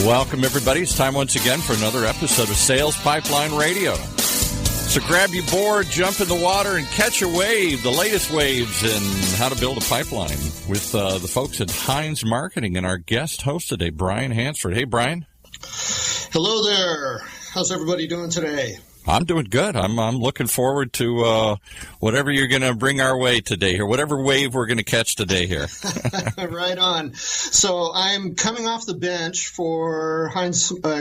Welcome, everybody. It's time once again for another episode of Sales Pipeline Radio. So grab your board, jump in the water, and catch a wave, the latest waves in how to build a pipeline with the folks at Heinz Marketing and our guest host today, Brian Hansford. Hey, Brian. Hello there. How's everybody doing today? I'm doing good. I'm looking forward to whatever you're going to bring our way today here, whatever wave we're going to catch today here. Right on. So I'm coming off the bench for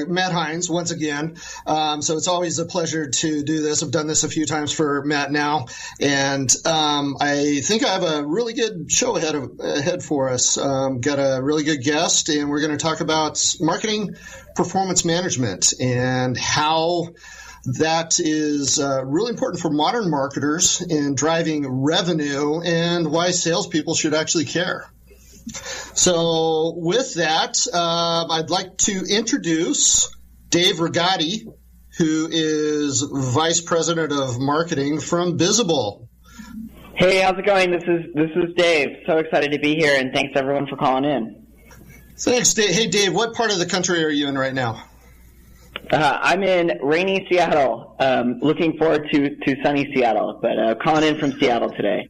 Matt Heinz once again. So it's always a pleasure to do this. I've done this a few times for Matt now, and I think I have a really good show ahead for us. Got a really good guest, and we're going to talk about marketing performance management and how that is really important for modern marketers in driving revenue and why salespeople should actually care. So with that, I'd like to introduce Dave Rigotti, who is Vice President of Marketing from Bizible. Hey, how's it going? This is Dave. So excited to be here, and thanks everyone for calling in. Thanks, Dave. Hey, Dave, what part of the country are you in right now? I'm in rainy Seattle. Looking forward to sunny Seattle, but calling in from Seattle today.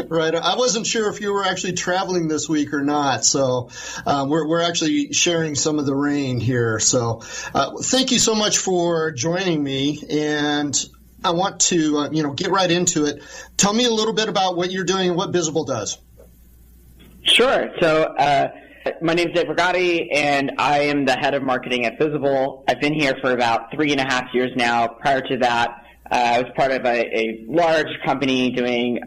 Right. I wasn't sure if you were actually traveling this week or not, so we're actually sharing some of the rain here. So thank you so much for joining me, and I want to get right into it. Tell me a little bit about what you're doing and what Bizible does. Sure. So my name is Dave Rigotti, and I am the head of marketing at Bizible. I've been here for about 3.5 years now. Prior to that, I was part of a large company doing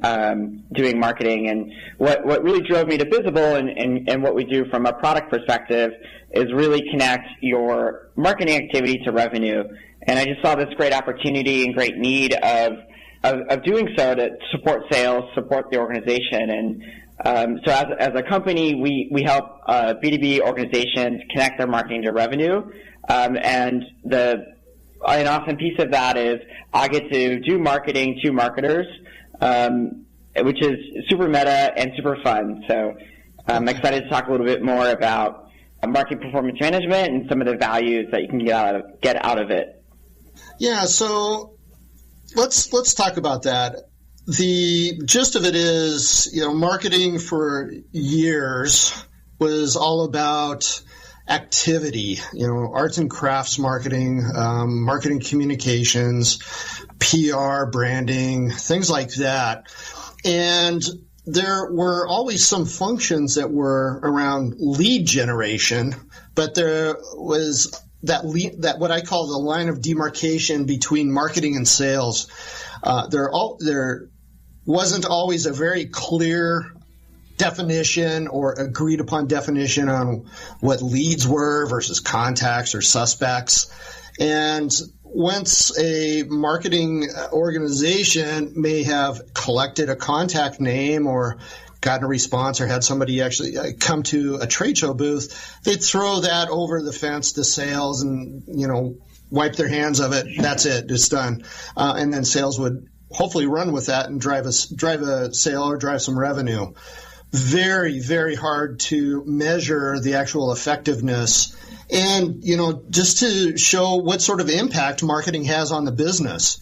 marketing. And what really drove me to Bizible and what we do from a product perspective is really connect your marketing activity to revenue. And I just saw this great opportunity and great need of doing so to support sales, support the organization. And so as a company, we help B2B organizations connect their marketing to revenue. And an awesome piece of that is I get to do marketing to marketers, which is super meta and super fun. So I'm excited to talk a little bit more about marketing performance management and some of the values that you can get out of it. Yeah, so let's talk about that. The gist of it is, marketing for years was all about activity, arts and crafts marketing, marketing communications, PR, branding, things like that. And there were always some functions that were around lead generation, but there was that what I call the line of demarcation between marketing and sales. There wasn't always a very clear definition or agreed upon definition on what leads were versus contacts or suspects. And once a marketing organization may have collected a contact name or gotten a response or had somebody actually come to a trade show booth, they'd throw that over the fence to sales and, wipe their hands of it. That's it. It's done. And then sales would hopefully run with that and drive a sale or drive some revenue. Very, very hard to measure the actual effectiveness and, just to show what sort of impact marketing has on the business.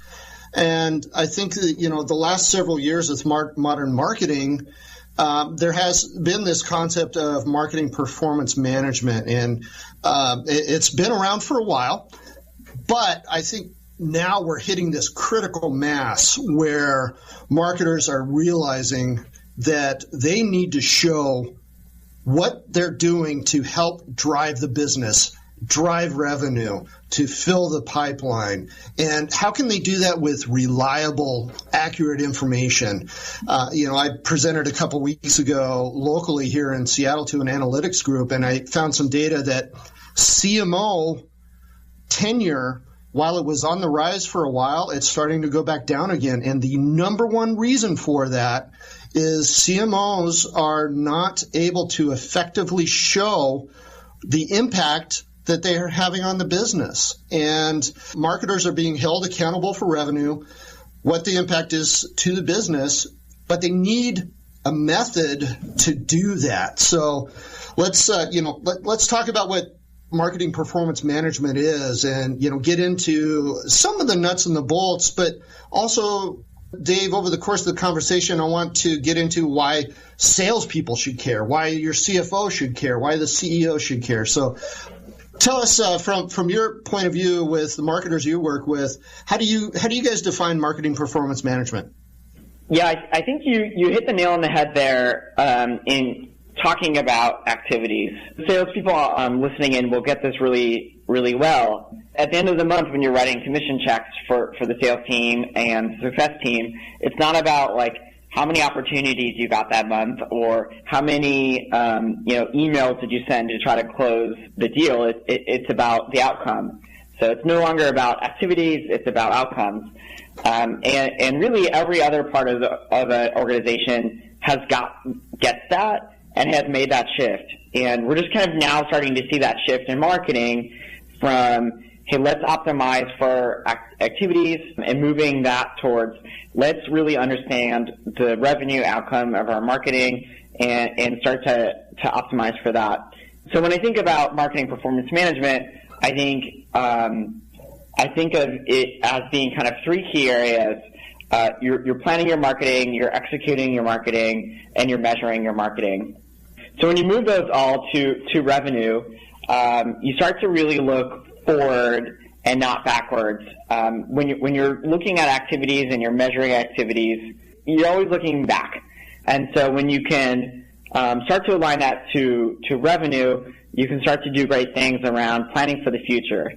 And I think that, the last several years with modern marketing, there has been this concept of marketing performance management, and it's been around for a while, but I think now we're hitting this critical mass where marketers are realizing that they need to show what they're doing to help drive the business, drive revenue, to fill the pipeline. And how can they do that with reliable, accurate information? I presented a couple weeks ago locally here in Seattle to an analytics group, and I found some data that CMO tenure, while it was on the rise for a while, it's starting to go back down again. And the number one reason for that is CMOs are not able to effectively show the impact that they are having on the business. And marketers are being held accountable for revenue, what the impact is to the business, but they need a method to do that. So let's talk about what marketing performance management is and, get into some of the nuts and the bolts, but also, Dave, over the course of the conversation, I want to get into why salespeople should care, why your CFO should care, why the CEO should care. So tell us from your point of view with the marketers you work with, how do you guys define marketing performance management? Yeah, I think you hit the nail on the head there in talking about activities. Salespeople listening in will get this really, really well. At the end of the month, when you're writing commission checks for the sales team and success team, it's not about like how many opportunities you got that month or how many emails did you send to try to close the deal. It's about the outcome. So it's no longer about activities; it's about outcomes. And really, every other part of an organization gets that and has made that shift. And we're just kind of now starting to see that shift in marketing from, hey, let's optimize for activities, and moving that towards let's really understand the revenue outcome of our marketing and start to optimize for that. So when I think about marketing performance management, I think of it as being kind of three key areas. You're planning your marketing, you're executing your marketing, and you're measuring your marketing. So when you move those all to revenue, you start to really look forward and not backwards. When you're looking at activities and you're measuring activities, you're always looking back. And so when you can start to align that to revenue, you can start to do great things around planning for the future.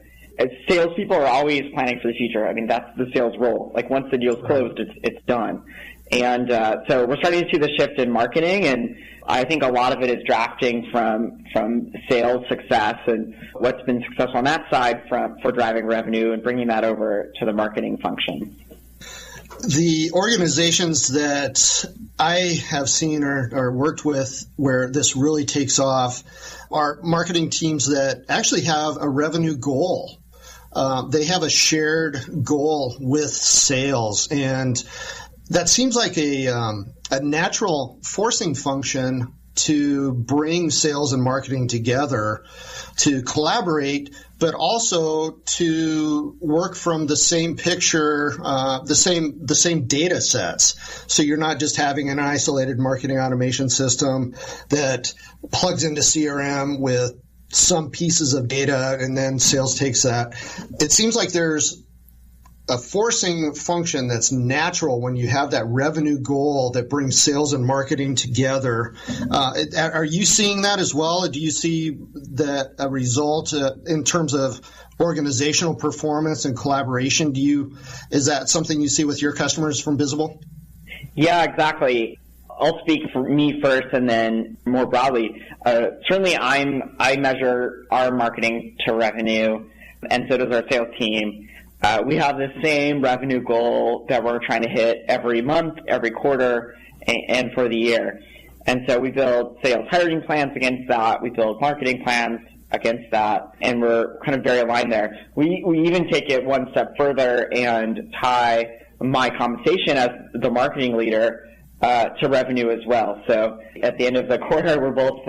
Salespeople are always planning for the future. I mean, that's the sales role. Like once the deal's closed, it's done. And so we're starting to see the shift in marketing, and I think a lot of it is drafting from sales success and what's been successful on that side for driving revenue and bringing that over to the marketing function. The organizations that I have seen or worked with where this really takes off are marketing teams that actually have a revenue goal. They have a shared goal with sales, and that seems like a natural forcing function to bring sales and marketing together, to collaborate, but also to work from the same picture, the same data sets. So you're not just having an isolated marketing automation system that plugs into CRM with some pieces of data and then sales takes that. It seems like there's a forcing function that's natural when you have that revenue goal that brings sales and marketing together. Are you seeing that as well? Do you see that a result in terms of organizational performance and collaboration? Is that something you see with your customers from Bizible? Yeah, exactly. I'll speak for me first and then more broadly. Certainly I measure our marketing to revenue, and so does our sales team. We have the same revenue goal that we're trying to hit every month, every quarter, and for the year. And so we build sales hiring plans against that. We build marketing plans against that, and we're kind of very aligned there. We even take it one step further and tie my compensation as the marketing leader to revenue as well. So at the end of the quarter, we're both,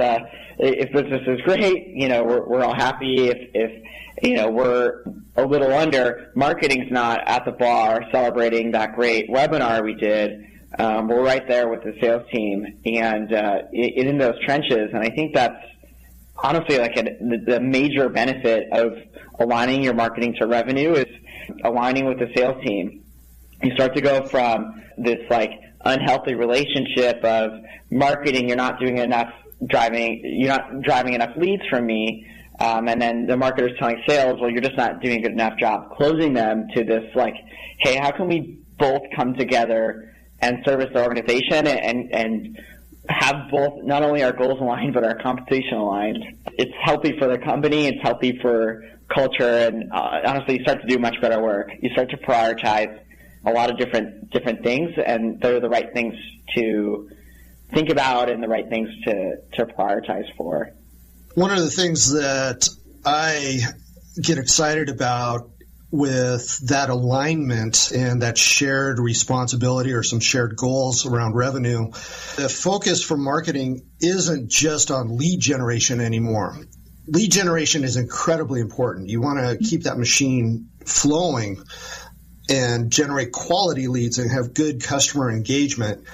if business is great, we're all happy. If we're a little under, marketing's not at the bar celebrating that great webinar we did. We're right there with the sales team and in those trenches. And I think that's honestly like the major benefit of aligning your marketing to revenue is aligning with the sales team. You start to go from this like unhealthy relationship of marketing, you're not driving enough leads from me. And then the marketer's telling sales, well, you're just not doing a good enough job closing them, to this like, hey, how can we both come together and service the organization and have both not only our goals aligned but our compensation aligned? It's healthy for the company, it's healthy for culture, and honestly, you start to do much better work. You start to prioritize a lot of different things, and they're the right things to think about and the right things to prioritize for. One of the things that I get excited about with that alignment and that shared responsibility or some shared goals around revenue, the focus for marketing isn't just on lead generation anymore. lead generation is incredibly important. You want to keep that machine flowing and generate quality leads and have good customer engagement.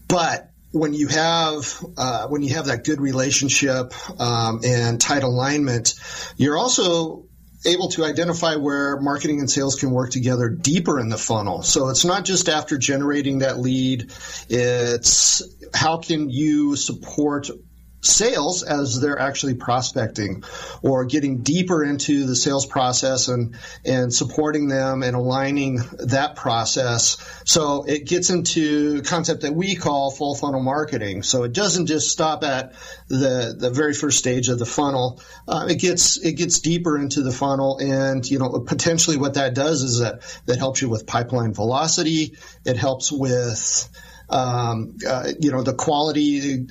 But when you have that good relationship and tight alignment, you're also able to identify where marketing and sales can work together deeper in the funnel. So it's not just after generating that lead, it's how can you support sales as they're actually prospecting, or getting deeper into the sales process and supporting them and aligning that process. So it gets into a concept that we call full funnel marketing. So it doesn't just stop at the very first stage of the funnel. It gets deeper into the funnel, and potentially what that does is that helps you with pipeline velocity. It helps with the quality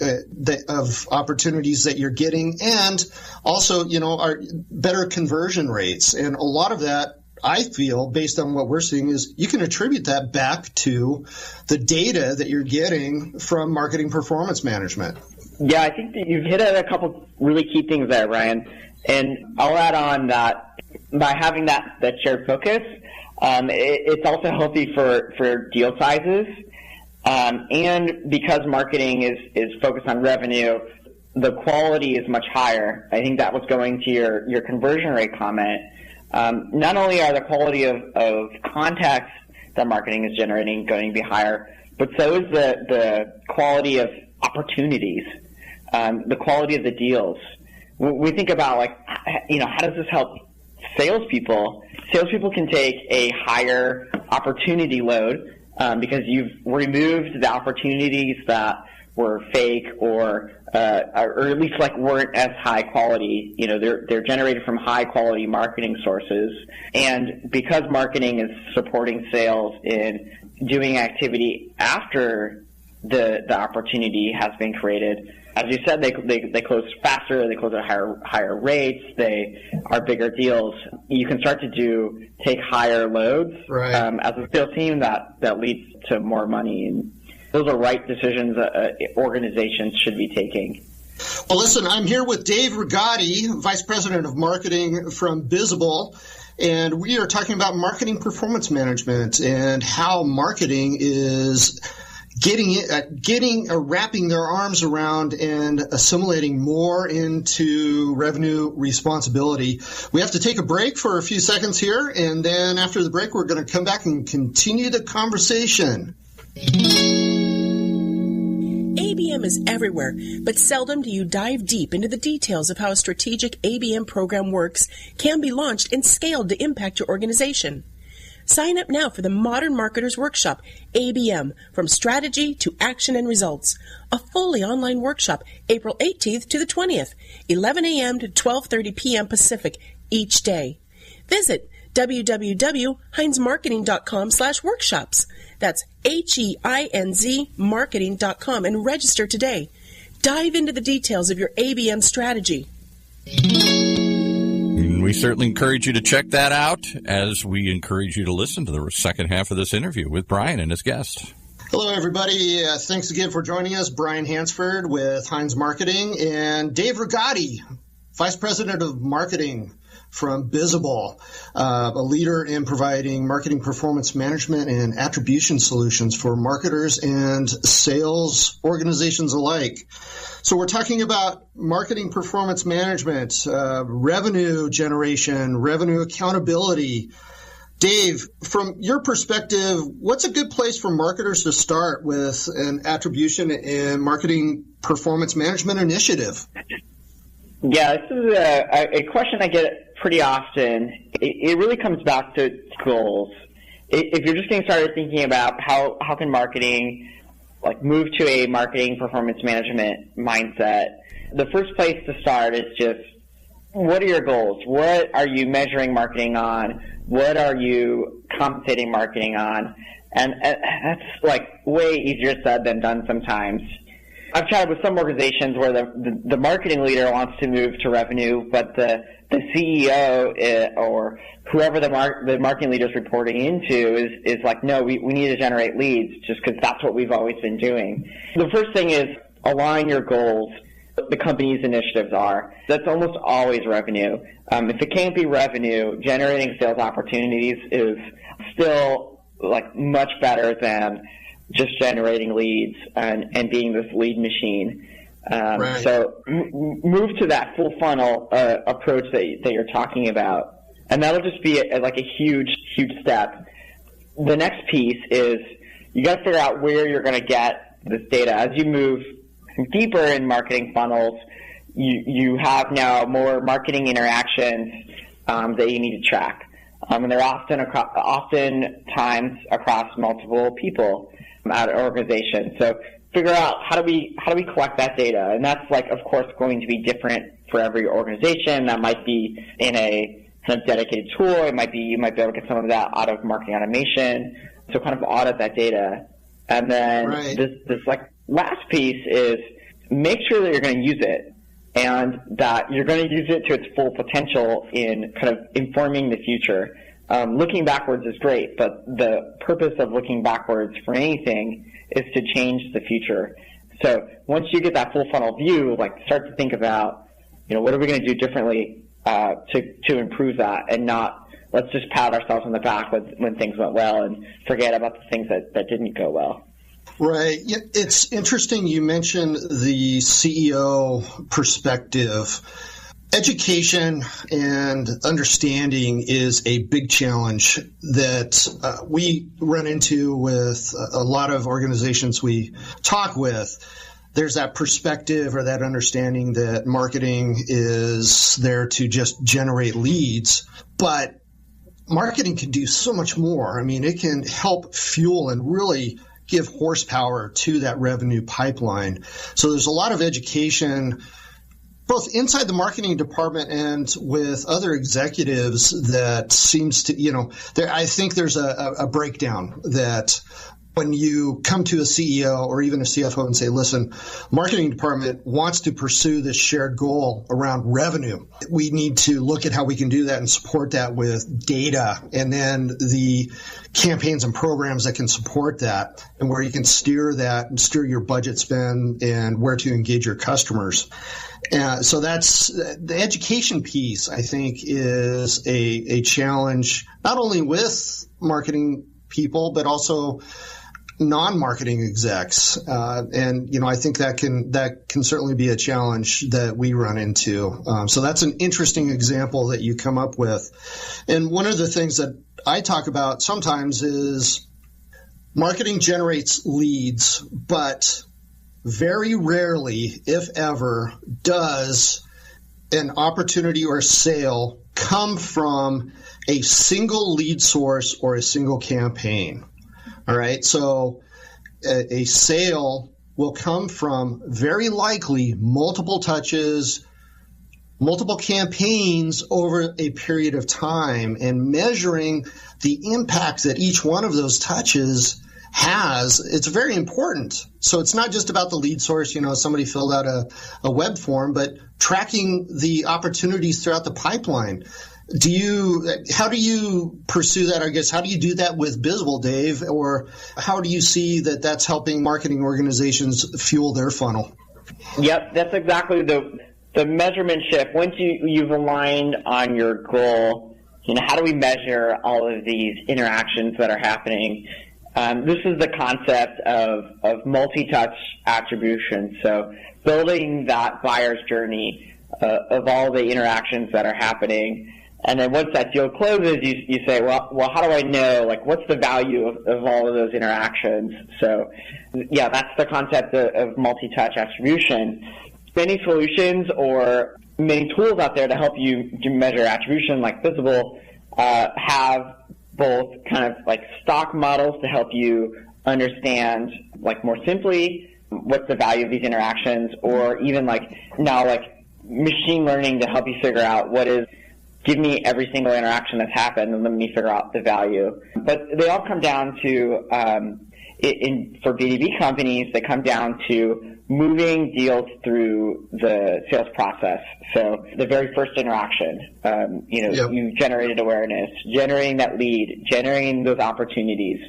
of opportunities that you're getting, and also, our better conversion rates. And a lot of that, I feel, based on what we're seeing, is you can attribute that back to the data that you're getting from marketing performance management. Yeah, I think that you've hit at a couple really key things there, Ryan. And I'll add on that by having that shared focus, it's also healthy for deal sizes. And because marketing is focused on revenue, the quality is much higher. I think that was going to your conversion rate comment. Not only are the quality of contacts that marketing is generating going to be higher, but so is the quality of opportunities, the quality of the deals. When we think about how does this help salespeople? Salespeople can take a higher opportunity load because you've removed the opportunities that were fake or at least weren't as high quality. They're generated from high quality marketing sources, and because marketing is supporting sales in doing activity after the opportunity has been created, as you said, they close faster, they close at higher rates, they are bigger deals. You can start to take higher loads as a sales team that leads to more money. And those are right decisions organizations should be taking. Well, listen, I'm here with Dave Rigotti, Vice President of Marketing from Bizible, and we are talking about marketing performance management and how marketing is wrapping their arms around and assimilating more into revenue responsibility. We have to take a break for a few seconds here, and then after the break, we're going to come back and continue the conversation. ABM is everywhere, but seldom do you dive deep into the details of how a strategic ABM program works, can be launched, and scaled to impact your organization. Sign up now for the Modern Marketers Workshop, ABM, From Strategy to Action and Results, a fully online workshop, April 18th to the 20th, 11 a.m. to 12:30 p.m. Pacific, each day. Visit www.heinzmarketing.com/workshops. That's HEINZ marketing.com and register today. Dive into the details of your ABM strategy. We certainly encourage you to check that out, as we encourage you to listen to the second half of this interview with Brian and his guest. Hello, everybody. Thanks again for joining us. Brian Hansford with Heinz Marketing, and Dave Rigotti, Vice President of Marketing from Bizible, a leader in providing marketing performance management and attribution solutions for marketers and sales organizations alike. So we're talking about marketing performance management, revenue generation, revenue accountability. Dave, from your perspective, what's a good place for marketers to start with an attribution and marketing performance management initiative? Yeah, this is a question I get pretty often. It really comes back to goals. If you're just getting started thinking about how can marketing move to a marketing performance management mindset, the first place to start is just, what are your goals? What are you measuring marketing on? What are you compensating marketing on? And that's way easier said than done sometimes. I've chatted with some organizations where the marketing leader wants to move to revenue, but the CEO or whoever the marketing leader is reporting into is no, we need to generate leads just because that's what we've always been doing. The first thing is align your goals. the company's initiatives are. That's almost always revenue. If it can't be revenue, generating sales opportunities is still like much better than just generating leads and being this lead machine. Right. So move to that full funnel approach that you're talking about, and that'll just be like a huge step. The next piece is you got to figure out where you're going to get this data. As you move deeper in marketing funnels, you have now more marketing interactions that you need to track, and they're oftentimes across multiple people at an organization. So figure out how do we collect that data, and that's like, of course, going to be different for every organization. That might be in a kind of dedicated tool. It might be you might be able to get some of that out of marketing automation. So kind of audit that data, and then this like last piece is make sure that you're going to use it, and that you're going to use it to its full potential in kind of informing the future. Looking backwards is great, but the purpose of looking backwards for anything is to change the future. So once you get that full funnel view, like start to think about, what are we going to do differently to improve that, and not let's just pat ourselves on the back when things went well and forget about the things that didn't go well. Right. It's interesting you mentioned the CEO perspective. Education and understanding is a big challenge that we run into with a lot of organizations we talk with. There's that perspective or that understanding that marketing is there to just generate leads, but marketing can do so much more. I mean, it can help fuel and really give horsepower to that revenue pipeline. So there's a lot of education both inside the marketing department and with other executives that seems to, I think there's a breakdown that when you come to a CEO or even a CFO and say, listen, marketing department wants to pursue this shared goal around revenue. We need to look at how we can do that and support that with data, and then the campaigns and programs that can support that, and where you can steer that and steer your budget spend and where to engage your customers. So that's the education piece, I think, is a challenge, not only with marketing people, but also non-marketing execs. And I think that can certainly be a challenge that we run into. So that's an interesting example that you come up with. And one of the things that I talk about sometimes is marketing generates leads, but very rarely, if ever, does an opportunity or a sale come from a single lead source or a single campaign. All right, so a sale will come from very likely multiple touches, multiple campaigns over a period of time, and measuring the impact that each one of those touches has, it's very important. So it's not just about the lead source, somebody filled out a web form, but tracking the opportunities throughout the pipeline. How do you pursue that? I guess, how do you do that with Bizible, Dave? Or how do you see that that's helping marketing organizations fuel their funnel? Yep, that's exactly the measurement shift. Once you've aligned on your goal, how do we measure all of these interactions that are happening? This is the concept of multi-touch attribution. So building that buyer's journey of all the interactions that are happening. And then once that deal closes, you say, well, how do I know, what's the value of all of those interactions? So, yeah, that's the concept of multi-touch attribution. Many solutions or many tools out there to help you measure attribution, like Bizible, have both kind of stock models to help you understand, more simply, what's the value of these interactions, or even machine learning to help you figure out give me every single interaction that's happened and let me figure out the value. But they all come down to, for B2B companies, they come down to moving deals through the sales process. So the very first interaction, you generated awareness, generating that lead, generating those opportunities.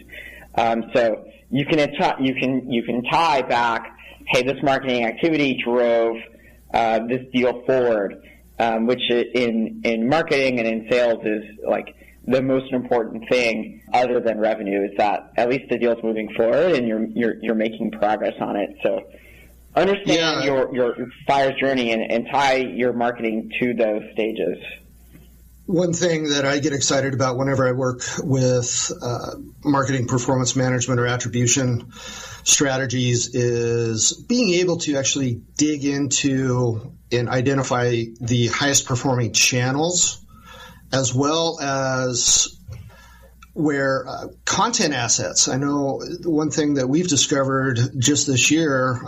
So you can tie back, hey, this marketing activity drove this deal forward, which in marketing and in sales is like the most important thing other than revenue, is that at least the deal's moving forward and you're making progress on it. So understand your buyer's journey and tie your marketing to those stages. One thing that I get excited about whenever I work with marketing performance management or attribution strategies is being able to actually dig into and identify the highest performing channels, as well as where content assets. I know one thing that we've discovered just this year,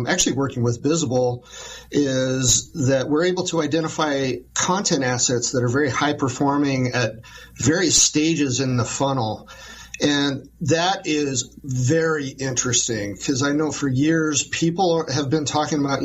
actually working with Bizible, is that we're able to identify content assets that are very high performing at various stages in the funnel. And that is very interesting, because I know for years people have been talking about,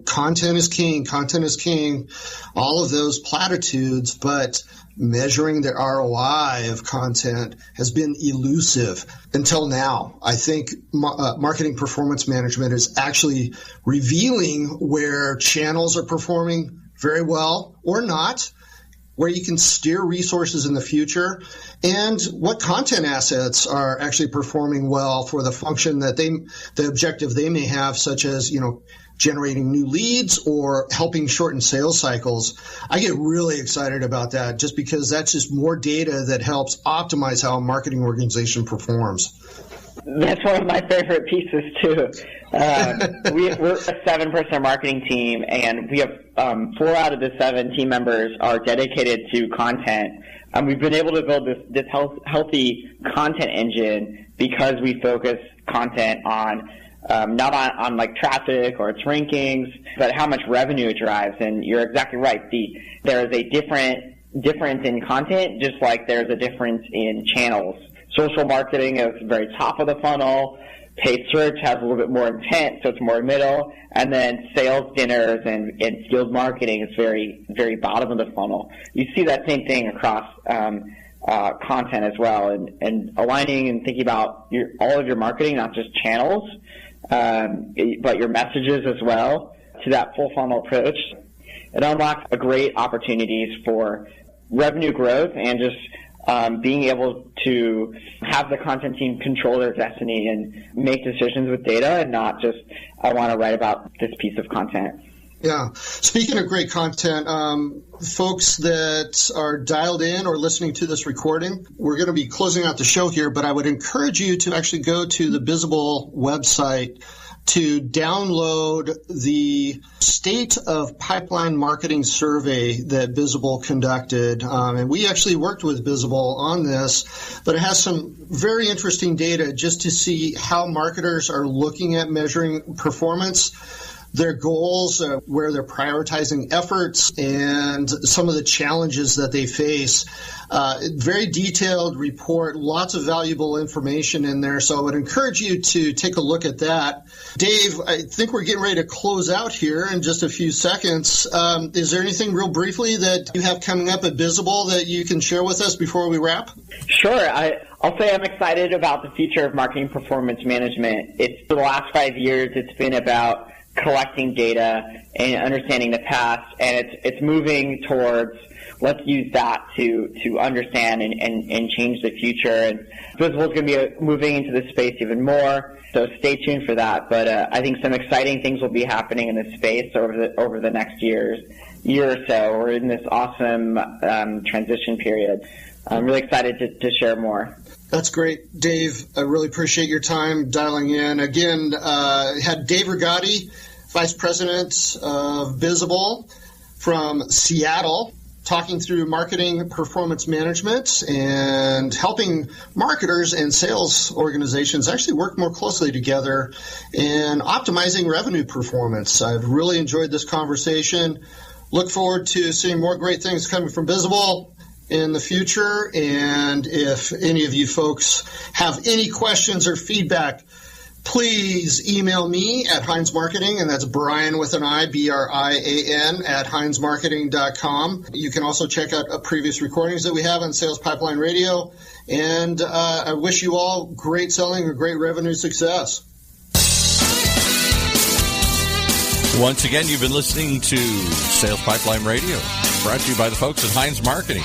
content is king, all of those platitudes, but measuring the ROI of content has been elusive until now. I think marketing performance management is actually revealing where channels are performing very well or not, where you can steer resources in the future, and what content assets are actually performing well for the function that the objective they may have, such as, generating new leads or helping shorten sales cycles. I get really excited about that just because that's just more data that helps optimize how a marketing organization performs. That's one of my favorite pieces too. We're a 7-person marketing team, and we have 4 out of the 7 team members are dedicated to content. We've been able to build this healthy content engine because we focus content on not on like traffic or its rankings, but how much revenue it drives. And you're exactly right. There is a difference in content, just like there's a difference in channels. Social marketing is very top of the funnel. Paid search has a little bit more intent, so it's more middle. And then sales dinners and field marketing is very, very bottom of the funnel. You see that same thing across content as well, and aligning and thinking about all of your marketing, not just channels, but your messages as well, to that full funnel approach. It unlocks great opportunities for revenue growth and just being able to have the content team control their destiny and make decisions with data, and not just, I want to write about this piece of content. Yeah. Speaking of great content, folks that are dialed in or listening to this recording, we're going to be closing out the show here, but I would encourage you to actually go to the Bizible website to download the State of Pipeline Marketing Survey that Bizible conducted. And we actually worked with Bizible on this, but it has some very interesting data just to see how marketers are looking at measuring performance, their goals, where they're prioritizing efforts, and some of the challenges that they face. Very detailed report, lots of valuable information in there, so I would encourage you to take a look at that. Dave, I think we're getting ready to close out here in just a few seconds. Is there anything real briefly that you have coming up at Bizible that you can share with us before we wrap? Sure. I'll say I'm excited about the future of marketing performance management. For the last 5 years, it's been about collecting data and understanding the past, and it's moving towards, let's use that to understand and change the future. And Bizible is going to be moving into this space even more, so stay tuned for that. But I think some exciting things will be happening in this space over the next year or so. We're in this awesome transition period. I'm really excited to share more. That's great, Dave. I really appreciate your time dialing in. Again, had Dave Rigotti, Vice President of Bizible from Seattle, talking through marketing performance management and helping marketers and sales organizations actually work more closely together in optimizing revenue performance. I've really enjoyed this conversation. Look forward to seeing more great things coming from Bizible in the future. And if any of you folks have any questions or feedback, please email me at Heinz Marketing, and that's Brian with an I, BRIAN, at HeinzMarketing.com. You can also check out previous recordings that we have on Sales Pipeline Radio. And I wish you all great selling or great revenue success. Once again, you've been listening to Sales Pipeline Radio, brought to you by the folks at Heinz Marketing,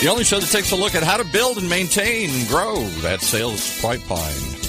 the only show that takes a look at how to build and maintain and grow that sales pipeline.